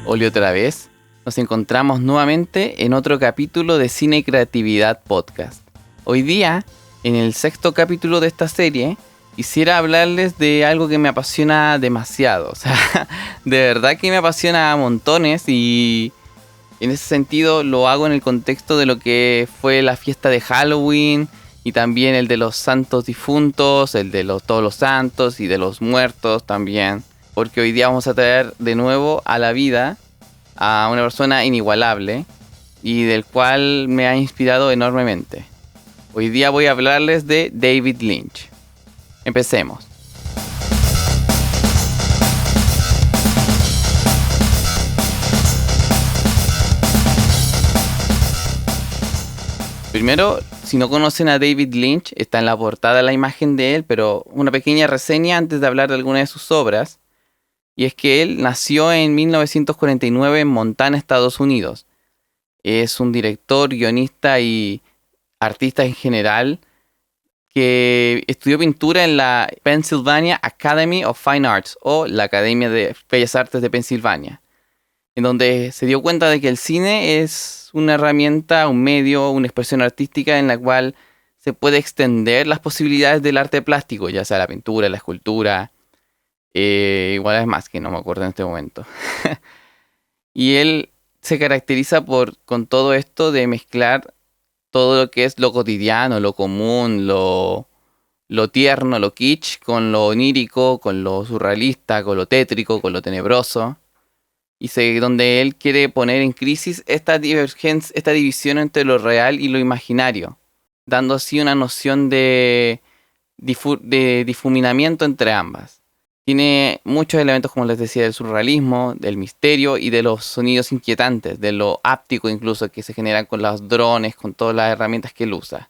Oli otra vez. Nos encontramos nuevamente en otro capítulo de Cine y Creatividad Podcast. Hoy día, en el 6º capítulo de esta serie, quisiera hablarles de algo que me apasiona demasiado. O sea, de verdad que me apasiona a montones y en ese sentido lo hago en el contexto de lo que fue la fiesta de Halloween y también el de los santos difuntos, el de todos los santos y de los muertos también. Porque hoy día vamos a traer de nuevo a la vida a una persona inigualable y del cual me ha inspirado enormemente. Hoy día voy a hablarles de David Lynch. Empecemos. Primero, si no conocen a David Lynch, está en la portada la imagen de él, pero una pequeña reseña antes de hablar de alguna de sus obras. Y es que él nació en 1949 en Montana, Estados Unidos. Es un director, guionista y artista en general que estudió pintura en la Pennsylvania Academy of Fine Arts o la Academia de Bellas Artes de Pensilvania, en donde se dio cuenta de que el cine es una herramienta, un medio, una expresión artística en la cual se puede extender las posibilidades del arte plástico, ya sea la pintura, la escultura. Igual es más que no me acuerdo en este momento. Y él se caracteriza con todo esto de mezclar todo lo que es lo cotidiano, lo común, lo tierno, lo kitsch, con lo onírico, con lo surrealista, con lo tétrico, con lo tenebroso. Y donde él quiere poner en crisis esta divergencia, esta división entre lo real y lo imaginario, dando así una noción de difuminamiento entre ambas. Tiene muchos elementos, como les decía, del surrealismo, del misterio y de los sonidos inquietantes, de lo áptico incluso que se generan con los drones, con todas las herramientas que él usa.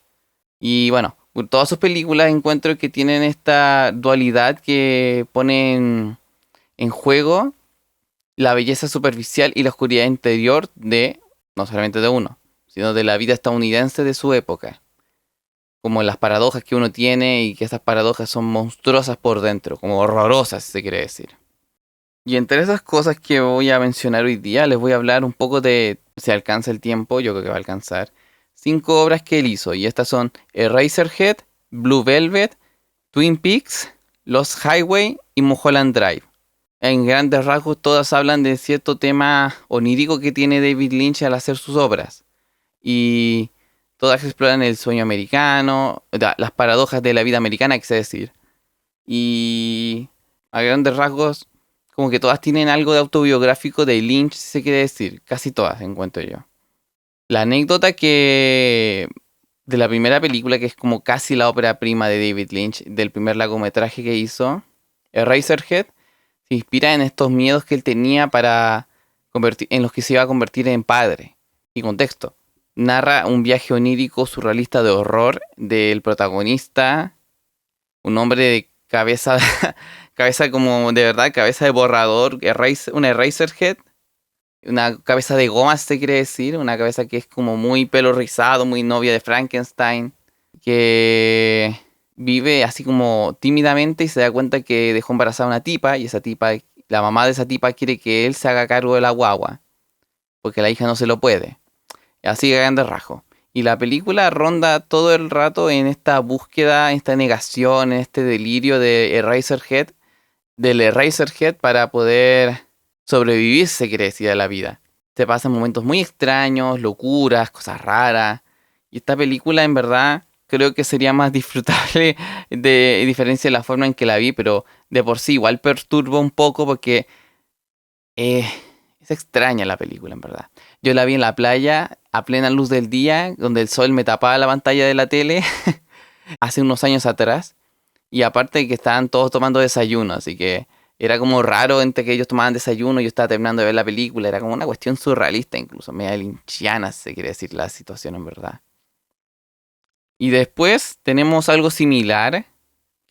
Y bueno, todas sus películas encuentro que tienen esta dualidad que ponen en juego la belleza superficial y la oscuridad interior de, no solamente de uno, sino de la vida estadounidense de su época. Como las paradojas que uno tiene y que esas paradojas son monstruosas por dentro, como horrorosas, si se quiere decir. Y entre esas cosas que voy a mencionar hoy día, les voy a hablar un poco de, si alcanza el tiempo, yo creo que va a alcanzar, 5 obras que él hizo. Y estas son Eraserhead, Blue Velvet, Twin Peaks, Lost Highway y Mulholland Drive. En grandes rasgos todas hablan de cierto tema onírico que tiene David Lynch al hacer sus obras. Y todas exploran el sueño americano, las paradojas de la vida americana, quise decir. Y a grandes rasgos, como que todas tienen algo de autobiográfico de Lynch, si se quiere decir. Casi todas, encuentro yo. La anécdota de la primera película, que es como casi la ópera prima de David Lynch, del primer largometraje que hizo, Eraserhead, se inspira en estos miedos que él tenía en los que se iba a convertir en padre. Y contexto. Narra un viaje onírico surrealista de horror del protagonista, un hombre de cabeza como de verdad, cabeza de borrador, una Eraserhead, una cabeza de goma, se quiere decir, una cabeza que es como muy pelo rizado, muy novia de Frankenstein, que vive así como tímidamente y se da cuenta que dejó embarazada a una tipa y la mamá de esa tipa quiere que él se haga cargo de la guagua, porque la hija no se lo puede. Así de grande rasgo. Y la película ronda todo el rato en esta búsqueda, en esta negación, en este delirio del Eraserhead para poder sobrevivir, se quiere decir, a la vida. Se pasan momentos muy extraños, locuras, cosas raras. Y esta película, en verdad, creo que sería más disfrutable de diferencia de la forma en que la vi, pero de por sí igual perturba un poco porque es extraña la película, en verdad. Yo la vi en la playa a plena luz del día, donde el sol me tapaba la pantalla de la tele hace unos años atrás. Y aparte de que estaban todos tomando desayuno, así que era como raro entre que ellos tomaban desayuno y yo estaba terminando de ver la película. Era como una cuestión surrealista incluso, media lynchiana, se quiere decir la situación en verdad. Y después tenemos algo similar,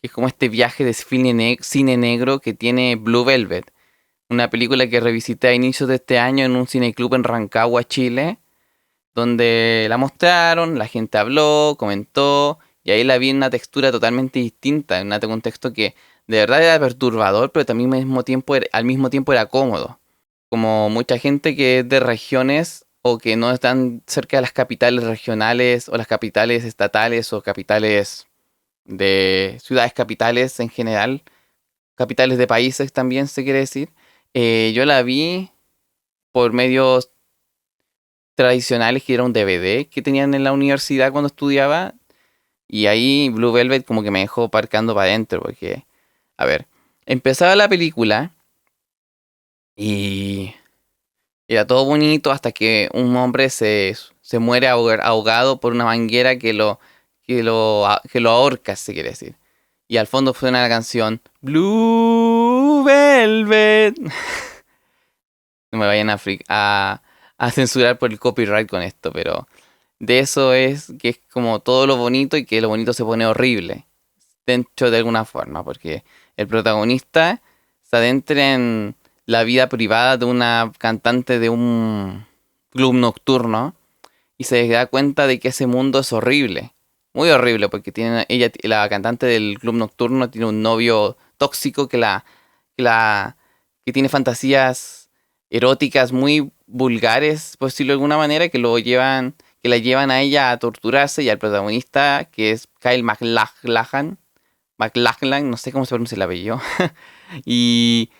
que es como este viaje de cine negro que tiene Blue Velvet. Una película que revisité a inicios de este año en un cineclub en Rancagua, Chile, donde la mostraron, la gente habló, comentó, y ahí la vi en una textura totalmente distinta, en un contexto que de verdad era perturbador, pero también al mismo tiempo era cómodo. como mucha gente que es de regiones o que no están cerca de las capitales regionales o las capitales estatales o capitales de ciudades capitales en general, capitales de países también se quiere decir. Yo la vi por medios tradicionales que era un DVD que tenían en la universidad cuando estudiaba y ahí Blue Velvet como que me dejó parcando para adentro porque, a ver, empezaba la película y era todo bonito hasta que un hombre se muere ahogado por una manguera que lo ahorca, se quiere decir. Y al fondo suena la canción Blue Velvet. No me vayan a censurar por el copyright con esto, pero de eso es que es como todo lo bonito y que lo bonito se pone horrible, dentro de alguna forma, porque el protagonista se adentra en la vida privada de una cantante de un club nocturno y se da cuenta de que ese mundo es horrible, muy horrible, porque la cantante del club nocturno tiene un novio tóxico que la, que tiene fantasías eróticas muy vulgares, por decirlo de alguna manera, que la llevan a ella a torturarse y al protagonista, que es Kyle MacLachlan, no sé cómo se pronuncia el apellido, y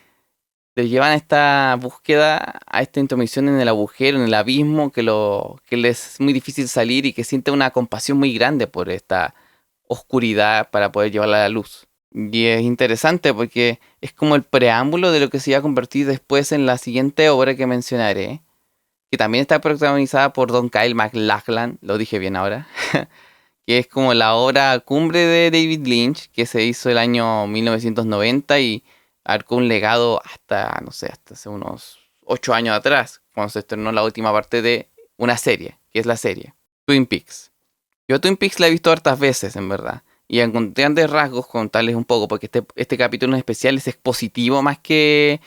le llevan a esta búsqueda, a esta intromisión en el agujero, en el abismo, que le es muy difícil salir y que siente una compasión muy grande por esta oscuridad para poder llevarla a la luz. Y es interesante porque es como el preámbulo de lo que se iba a convertir después en la siguiente obra que mencionaré, que también está protagonizada por Don Kyle MacLachlan, lo dije bien ahora, que es como la obra cumbre de David Lynch, que se hizo el año 1990 y arcó un legado hasta, no sé, hasta hace unos 8 años atrás, cuando se estrenó la última parte de una serie, que es la serie, Twin Peaks. Yo Twin Peaks la he visto hartas veces, en verdad, y en grandes rasgos, contarles un poco, porque este capítulo en especial es expositivo más que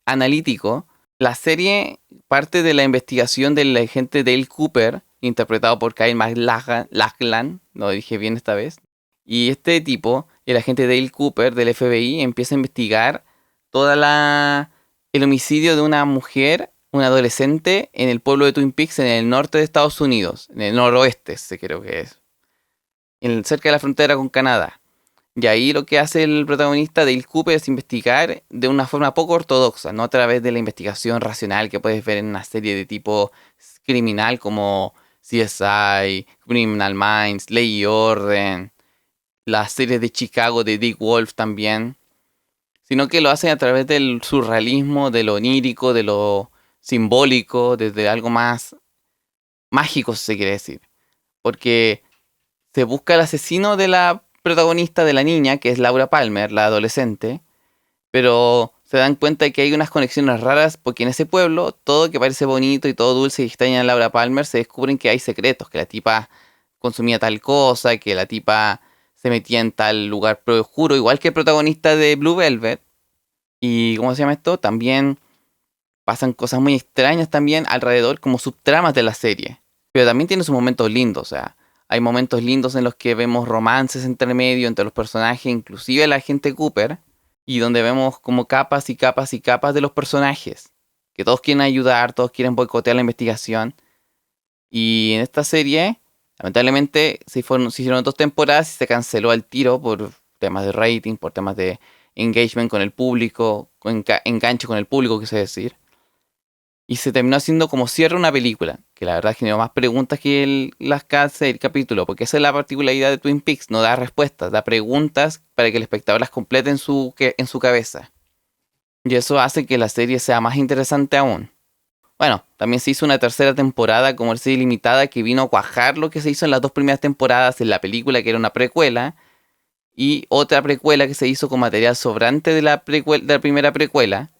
analítico. La serie parte de la investigación del agente Dale Cooper, interpretado por Kyle MacLachlan, lo dije bien esta vez. Y este tipo, el agente Dale Cooper del FBI, empieza a investigar el homicidio de una mujer, una adolescente, en el pueblo de Twin Peaks, en el norte de Estados Unidos, en el noroeste, se creo que es, cerca de la frontera con Canadá. Y ahí lo que hace el protagonista Dale Cooper es investigar de una forma poco ortodoxa, no a través de la investigación racional que puedes ver en una serie de tipo criminal como CSI, Criminal Minds, Ley y Orden, las series de Chicago de Dick Wolf también, sino que lo hacen a través del surrealismo, de lo onírico, de lo simbólico, desde algo más mágico, si se quiere decir. Porque se busca el asesino de la protagonista de la niña, que es Laura Palmer, la adolescente, pero se dan cuenta de que hay unas conexiones raras porque en ese pueblo todo que parece bonito y todo dulce y extraña a Laura Palmer se descubren que hay secretos, que la tipa consumía tal cosa, que la tipa se metía en tal lugar oscuro, igual que el protagonista de Blue Velvet. Y ¿cómo se llama esto? También pasan cosas muy extrañas también alrededor como subtramas de la serie. Pero también tiene sus momentos lindos, o sea, hay momentos lindos en los que vemos romances entre medio, entre los personajes, inclusive la agente Cooper, y donde vemos como capas y capas y capas de los personajes, que todos quieren ayudar, todos quieren boicotear la investigación. Y en esta serie, lamentablemente, se hicieron 2 temporadas y se canceló al tiro por temas de rating, por temas de engagement con el público, enganche con el público, quise decir. Y se terminó haciendo como cierre una película, que la verdad generó más preguntas que el capítulo, porque esa es la particularidad de Twin Peaks, no da respuestas, da preguntas para que el espectador las complete en su cabeza. Y eso hace que la serie sea más interesante aún. Bueno, también se hizo una tercera temporada como serie limitada que vino a cuajar lo que se hizo en las 2 primeras temporadas en la película, que era una precuela, y otra precuela que se hizo con material sobrante de de la primera precuela.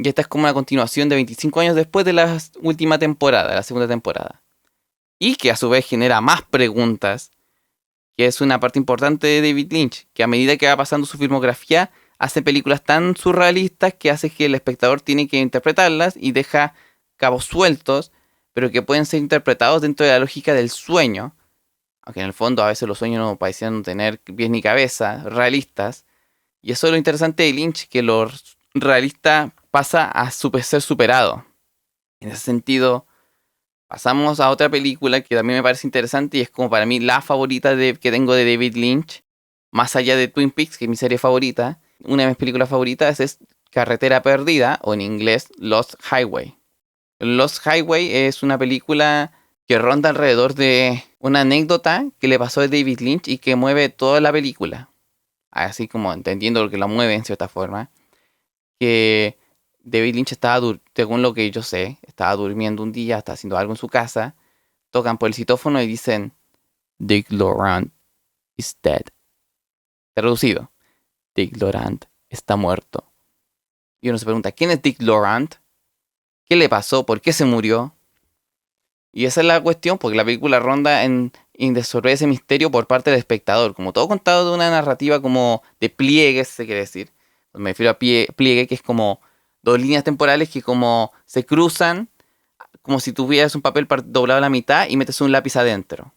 Y esta es como una continuación de 25 años después de la última temporada, la segunda temporada. Y que a su vez genera más preguntas, que es una parte importante de David Lynch, que a medida que va pasando su filmografía, hace películas tan surrealistas que hace que el espectador tiene que interpretarlas y deja cabos sueltos, pero que pueden ser interpretados dentro de la lógica del sueño, aunque en el fondo a veces los sueños no parecían no tener pies ni cabeza, realistas. Y eso es lo interesante de Lynch, que lo realista pasa a ser superado. En ese sentido, pasamos a otra película que también me parece interesante y es como para mí la favorita que tengo de David Lynch, más allá de Twin Peaks, que es mi serie favorita. Una de mis películas favoritas es Carretera Perdida, o en inglés Lost Highway. Lost Highway es una película que ronda alrededor de una anécdota que le pasó a David Lynch y que mueve toda la película. Así como entendiendo lo que la mueve en cierta forma. Que David Lynch según lo que yo sé, estaba durmiendo un día, estaba haciendo algo en su casa. Tocan por el citófono y dicen: Dick Laurent is dead. Traducido: Dick Laurent está muerto. Y uno se pregunta: ¿quién es Dick Laurent? ¿Qué le pasó? ¿Por qué se murió? Y esa es la cuestión, porque la película ronda en resolver ese misterio por parte del espectador. Como todo contado de una narrativa como de pliegues, se quiere decir. Me refiero a pliegue, que es como dos líneas temporales que como se cruzan, como si tuvieras un papel doblado a la mitad y metes un lápiz adentro.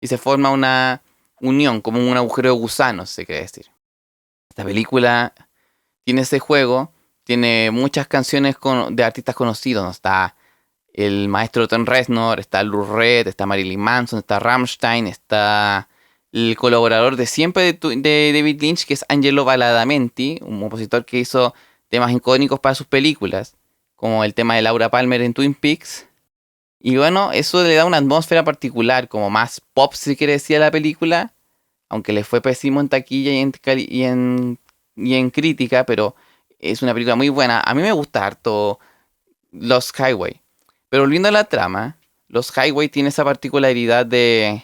Y se forma una unión, como un agujero de gusanos, se quiere decir. Esta película tiene ese juego, tiene muchas canciones de artistas conocidos, ¿no? Está el maestro Trent Reznor, está Lou Reed, está Marilyn Manson, está Rammstein, está el colaborador de siempre de David Lynch, que es Angelo Badalamenti, un compositor que hizo temas icónicos para sus películas, como el tema de Laura Palmer en Twin Peaks. Y bueno, eso le da una atmósfera particular, como más pop, si quiere decir, a la película, aunque le fue pésimo en taquilla y en crítica, pero es una película muy buena. A mí me gusta harto Lost Highway. Pero volviendo a la trama, Lost Highway tiene esa particularidad de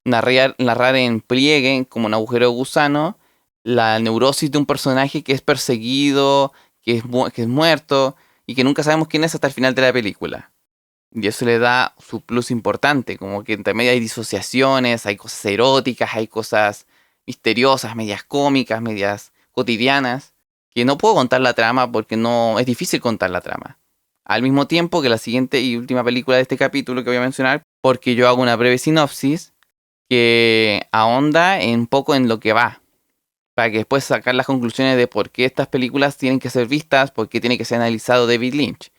narrar en pliegue, como un agujero de gusano, la neurosis de un personaje que es perseguido, que es muerto, y que nunca sabemos quién es hasta el final de la película. Y eso le da su plus importante, como que entre medio hay disociaciones, hay cosas eróticas, hay cosas misteriosas, medias cómicas, medias cotidianas, que no puedo contar la trama porque no es difícil contar la trama. Al mismo tiempo que la siguiente y última película de este capítulo que voy a mencionar, porque yo hago una breve sinopsis que ahonda un poco en lo que va, para que después sacar las conclusiones de por qué estas películas tienen que ser vistas, por qué tiene que ser analizado David Lynch.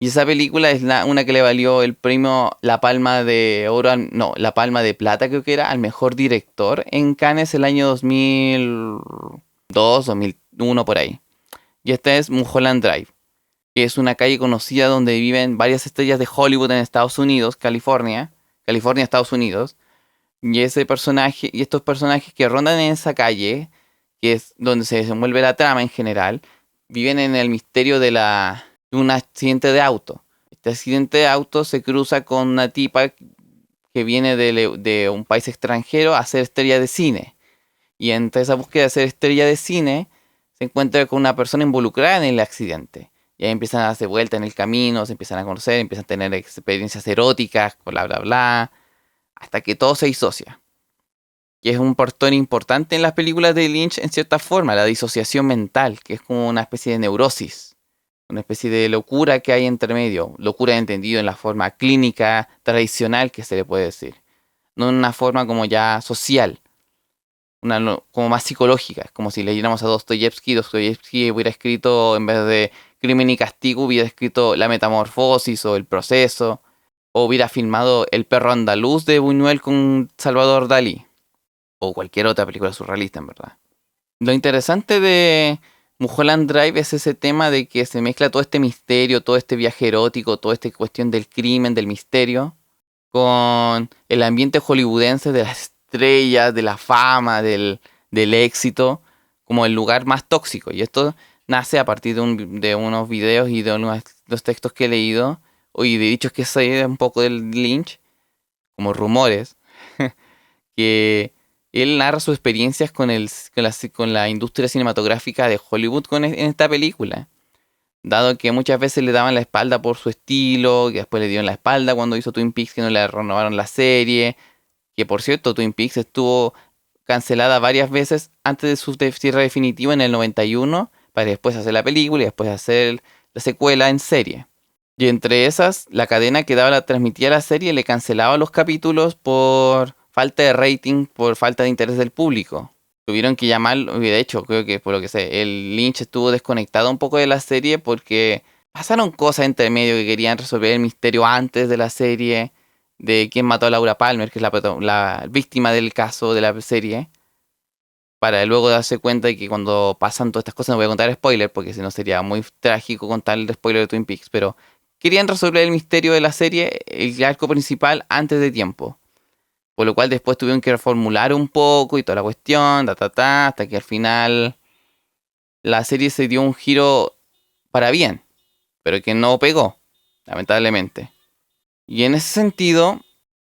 Y esa película es una que le valió el premio La Palma de Oro, no, La Palma de Plata creo que era, al mejor director en Cannes el año 2002, 2001 por ahí. Y esta es Mulholland Drive, que es una calle conocida donde viven varias estrellas de Hollywood en Estados Unidos, California, Estados Unidos. Y ese personaje, y estos personajes que rondan en esa calle, que es donde se desenvuelve la trama en general, viven en el misterio de un accidente de auto. Este accidente de auto se cruza con una tipa que viene de un país extranjero a ser estrella de cine. Y entre esa búsqueda de ser estrella de cine, se encuentra con una persona involucrada en el accidente. Y ahí empiezan a darse vuelta en el camino, se empiezan a conocer, empiezan a tener experiencias eróticas, bla, bla, bla, hasta que todo se disocia. Y es un portón importante en las películas de Lynch en cierta forma, la disociación mental, que es como una especie de neurosis, una especie de locura que hay entre medio, locura entendido en la forma clínica tradicional que se le puede decir, no en una forma como ya social, como más psicológica, es como si leyéramos a Dostoyevsky hubiera escrito, en vez de Crimen y Castigo, hubiera escrito La Metamorfosis o El Proceso, o hubiera filmado El perro andaluz de Buñuel con Salvador Dalí, o cualquier otra película surrealista, en verdad. Lo interesante de Mulholland Drive es ese tema de que se mezcla todo este misterio, todo este viaje erótico, toda esta cuestión del crimen, del misterio, con el ambiente hollywoodense de las estrellas, de la fama, del éxito, como el lugar más tóxico. Y esto nace a partir de unos videos y de los textos que he leído, y de dichos que sé un poco del Lynch, como rumores, que él narra sus experiencias con la industria cinematográfica de Hollywood en esta película. Dado que muchas veces le daban la espalda por su estilo, que después le dieron la espalda cuando hizo Twin Peaks, que no le renovaron la serie. Que por cierto, Twin Peaks estuvo cancelada varias veces antes de su cierre definitivo en el 91, para después hacer la película y después hacer la secuela en serie. Y entre esas, la cadena que transmitía la serie le cancelaba los capítulos por falta de rating, por falta de interés del público. Tuvieron que llamarlo, y de hecho, creo que por lo que sé, el Lynch estuvo desconectado un poco de la serie porque pasaron cosas entre medio que querían resolver el misterio antes de la serie, de quién mató a Laura Palmer, que es la víctima del caso de la serie, para luego darse cuenta de que cuando pasan todas estas cosas, no voy a contar spoilers, porque si no sería muy trágico contar el spoiler de Twin Peaks, pero querían resolver el misterio de la serie, el arco principal, antes de tiempo. Por lo cual después tuvieron que reformular un poco y toda la cuestión, hasta que al final la serie se dio un giro para bien, pero que no pegó, lamentablemente. Y en ese sentido,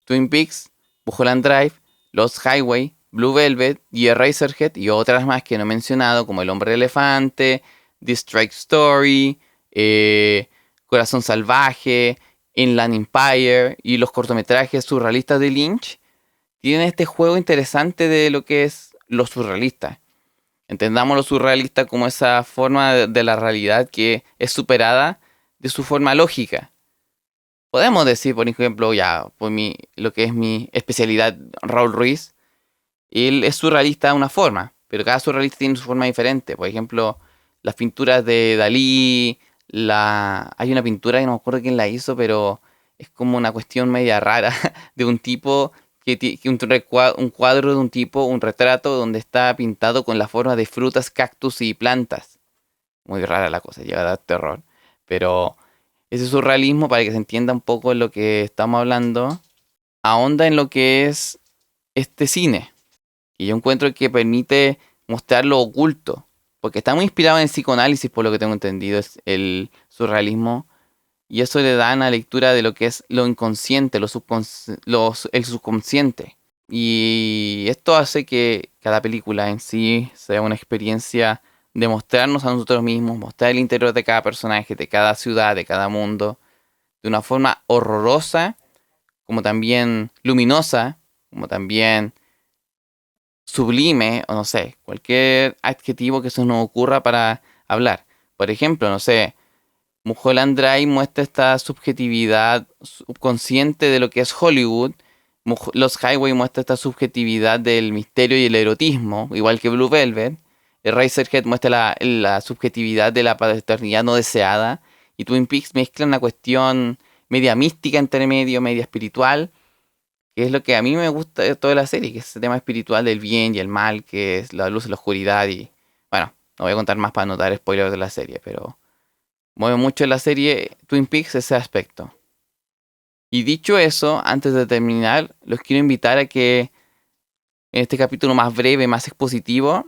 Twin Peaks, Mulholland Drive, Lost Highway, Blue Velvet y Eraserhead y otras más que no he mencionado, como El Hombre Elefante, The Strike Story, Corazón Salvaje, Inland Empire y los cortometrajes surrealistas de Lynch, tienen este juego interesante de lo que es lo surrealista. Entendamos lo surrealista como esa forma de la realidad que es superada de su forma lógica. Podemos decir, por ejemplo, ya, lo que es mi especialidad, Raúl Ruiz, él es surrealista de una forma, pero cada surrealista tiene su forma diferente. Por ejemplo, las pinturas de Dalí, hay una pintura que no me acuerdo quién la hizo, pero es como una cuestión media rara de un tipo un cuadro de un tipo, un retrato donde está pintado con la forma de frutas, cactus y plantas. Muy rara la cosa, llega a dar terror. Pero ese surrealismo, para que se entienda un poco en lo que estamos hablando, ahonda en lo que es este cine. Y yo encuentro que permite mostrar lo oculto. Porque está muy inspirado en el psicoanálisis, por lo que tengo entendido, es el surrealismo. Y eso le da una lectura de lo que es lo inconsciente, el subconsciente. Y esto hace que cada película en sí sea una experiencia de mostrarnos a nosotros mismos, mostrar el interior de cada personaje, de cada ciudad, de cada mundo, de una forma horrorosa, como también luminosa, como también sublime, o no sé, cualquier adjetivo que se nos ocurra para hablar. Por ejemplo, no sé, Mulholland Drive muestra esta subjetividad subconsciente de lo que es Hollywood. Los Highway muestra esta subjetividad del misterio y el erotismo, igual que Blue Velvet. Eraserhead muestra la subjetividad de la paternidad no deseada. Y Twin Peaks mezcla una cuestión media mística entre medio, media espiritual, que es lo que a mí me gusta de toda la serie, que es ese tema espiritual del bien y el mal, que es la luz y la oscuridad. Y bueno, no voy a contar más para no dar spoilers de la serie, pero mueve mucho en la serie Twin Peaks ese aspecto. Y dicho eso, antes de terminar, los quiero invitar a que en este capítulo más breve, más expositivo,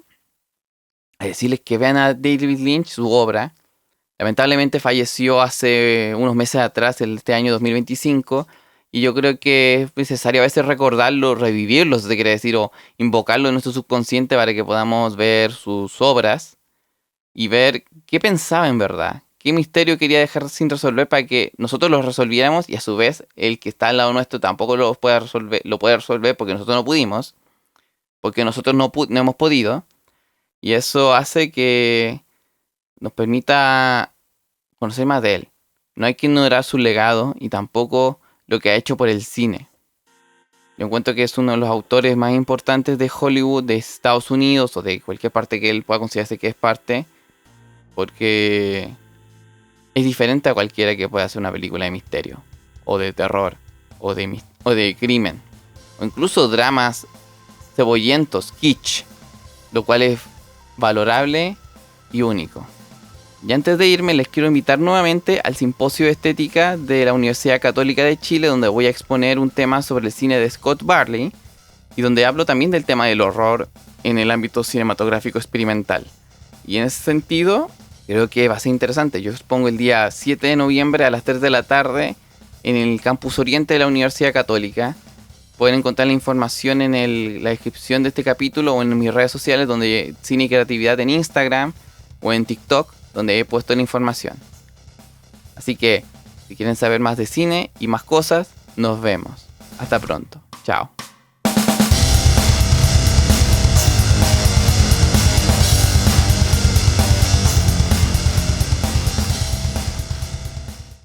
a decirles que vean a David Lynch, su obra. Lamentablemente falleció hace unos meses atrás, este año 2025, y yo creo que es necesario a veces recordarlo, revivirlo, se quiere decir, o invocarlo en nuestro subconsciente para que podamos ver sus obras y ver qué pensaba en verdad, qué misterio quería dejar sin resolver para que nosotros lo resolviéramos y a su vez el que está al lado nuestro tampoco lo puede resolver porque nosotros no pudimos, porque nosotros no hemos podido, y eso hace que nos permita conocer más de él. No hay que ignorar su legado y tampoco lo que ha hecho por el cine. Yo encuentro que es uno de los autores más importantes de Hollywood, de Estados Unidos o de cualquier parte que él pueda considerarse que es parte, porque es diferente a cualquiera que pueda hacer una película de misterio, o de terror, o de crimen, o incluso dramas cebollentos, kitsch, lo cual es valorable y único. Y antes de irme les quiero invitar nuevamente al Simposio de Estética de la Universidad Católica de Chile, donde voy a exponer un tema sobre el cine de Scott Barley y donde hablo también del tema del horror en el ámbito cinematográfico experimental. Y en ese sentido, creo que va a ser interesante. Yo expongo el día 7 de noviembre a las 3 de la tarde en el Campus Oriente de la Universidad Católica. Pueden encontrar la información en la descripción de este capítulo o en mis redes sociales, donde Cine y Creatividad en Instagram o en TikTok, donde he puesto la información. Así que, si quieren saber más de cine y más cosas, nos vemos. Hasta pronto. Chao.